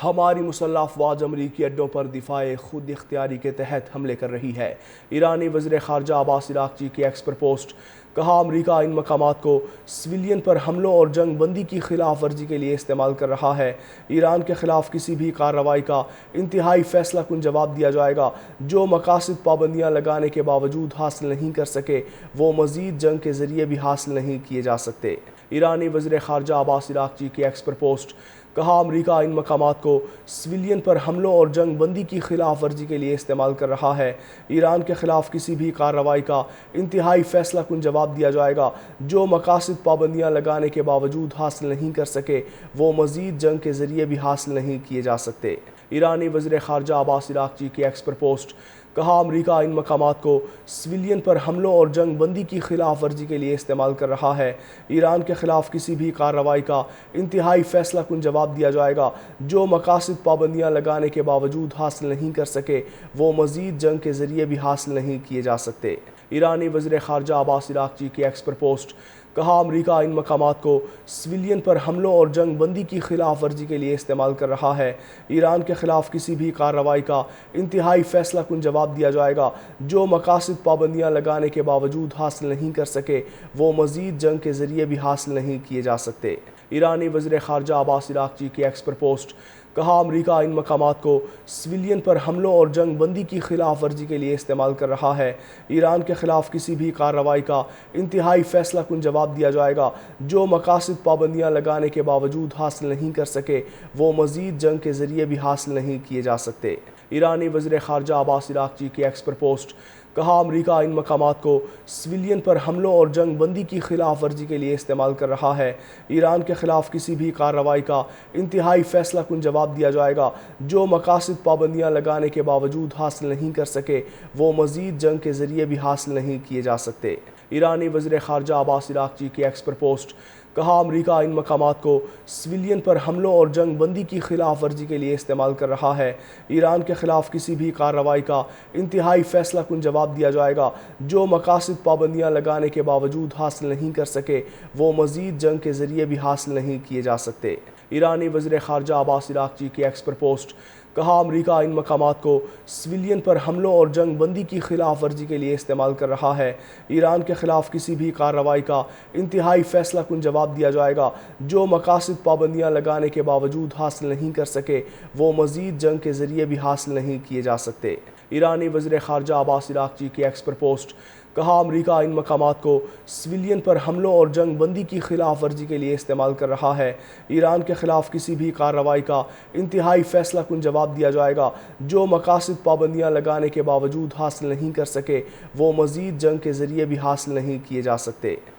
ہماری مسلح افواج امریکی اڈوں پر دفاع خود اختیاری کے تحت حملے کر رہی ہے۔ ایرانی وزیر خارجہ عباس عراقچی کی ایکس پر پوسٹ۔ کہا امریکہ ان مقامات کو سویلین پر حملوں اور جنگ بندی کی خلاف ورزی کے لیے استعمال کر رہا ہے۔ ایران کے خلاف کسی بھی کارروائی کا انتہائی فیصلہ کن جواب دیا جائے گا۔ جو مقاصد پابندیاں لگانے کے باوجود حاصل نہیں کر سکے وہ مزید جنگ کے ذریعے بھی حاصل نہیں کیے جا سکتے۔ ایرانی وزیر خارجہ عباس عراقچی کی ایکس پر پوسٹ۔ کہا امریکہ ان مقامات کو سویلین پر حملوں اور جنگ بندی کی خلاف ورزی کے لیے استعمال کر رہا ہے۔ ایران کے خلاف کسی بھی کارروائی کا انتہائی فیصلہ کن جواب دیا جائے گا۔ جو مقاصد پابندیاں لگانے کے باوجود حاصل نہیں کر سکے وہ مزید جنگ کے ذریعے بھی حاصل نہیں کیے جا سکتے۔ ایرانی وزیر خارجہ عباس عراقچی کی ایکس پر پوسٹ۔ کہا امریکہ ان مقامات کو سویلین پر حملوں اور جنگ بندی کی خلاف ورزی کے لیے استعمال کر رہا ہے۔ ایران کے خلاف کسی بھی کارروائی کا انتہائی فیصلہ کن جواب دیا جائے گا۔ جو مقاصد پابندیاں لگانے کے باوجود حاصل نہیں کر سکے وہ مزید جنگ کے ذریعے بھی حاصل نہیں کیے جا سکتے۔ ایرانی وزیر خارجہ عباس عراقچی کی ایکس پر پوسٹ۔ کہا امریکہ ان مقامات کو سویلین پر حملوں اور جنگ بندی کی خلاف ورزی کے لیے استعمال کر رہا ہے۔ ایران کے خلاف کسی بھی کارروائی کا انتہائی فیصلہ کن جواب دیا جائے گا۔ جو مقاصد پابندیاں لگانے کے باوجود حاصل نہیں کر سکے وہ مزید جنگ کے ذریعے بھی حاصل نہیں کیے جا سکتے۔ ایرانی وزیر خارجہ عباس عراقچی کی ایکس پر پوسٹ۔ کہا امریکہ ان مقامات کو سویلین پر حملوں اور جنگ بندی کی خلاف ورزی کے لیے استعمال کر رہا ہے۔ ایران کے خلاف کسی بھی کارروائی کا انتہائی فیصلہ کن جواب دیا جائے گا۔ جو مقاصد پابندیاں لگانے کے باوجود حاصل نہیں کر سکے وہ مزید جنگ کے ذریعے بھی حاصل نہیں کیے جا سکتے۔ ایرانی وزیر خارجہ عباس عراقچی کی ایکس پر پوسٹ۔ کہا امریکہ ان مقامات کو سویلین پر حملوں اور جنگ بندی کی خلاف ورزی کے لیے استعمال کر رہا ہے۔ ایران کے خلاف کسی بھی کارروائی کا انتہائی فیصلہ کن جواب دیا جائے گا۔ جو مقاصد پابندیاں لگانے کے باوجود حاصل نہیں کر سکے وہ مزید جنگ کے ذریعے بھی حاصل نہیں کیے جا سکتے۔ ایرانی وزیر خارجہ عباس عراقچی کی ایکس پر پوسٹ۔ کہا امریکہ ان مقامات کو سویلین پر حملوں اور جنگ بندی کی خلاف ورزی کے لیے استعمال کر رہا ہے۔ ایران کے خلاف کسی بھی کارروائی کا انتہائی فیصلہ کن جواب دیا جائے گا۔ جو مقاصد پابندیاں لگانے کے باوجود حاصل نہیں کر سکے وہ مزید جنگ کے ذریعے بھی حاصل نہیں کیے جا سکتے۔ ایرانی وزیر خارجہ عباس عراقچی کی ایکس پر پوسٹ۔ کہا امریکہ ان مقامات کو سویلین پر حملوں اور جنگ بندی کی خلاف ورزی کے لیے استعمال کر رہا ہے۔ ایران کے خلاف کسی بھی کارروائی کا انتہائی فیصلہ کن جواب دیا جائے گا۔ جو مقاصد پابندیاں لگانے کے باوجود حاصل نہیں کر سکے وہ مزید جنگ کے ذریعے بھی حاصل نہیں کیے جا سکتے۔ ایرانی وزیر خارجہ عباس عراقچی کی ایکس پر پوسٹ۔ کہا امریکہ ان مقامات کو سویلین پر حملوں اور جنگ بندی کی خلاف ورزی کے لیے استعمال کر رہا ہے۔ ایران کے خلاف کسی بھی کارروائی کا انتہائی فیصلہ کن جواب دیا جائے گا۔ جو مقاصد پابندیاں لگانے کے باوجود حاصل نہیں کر سکے وہ مزید جنگ کے ذریعے بھی حاصل نہیں کیے جا سکتے۔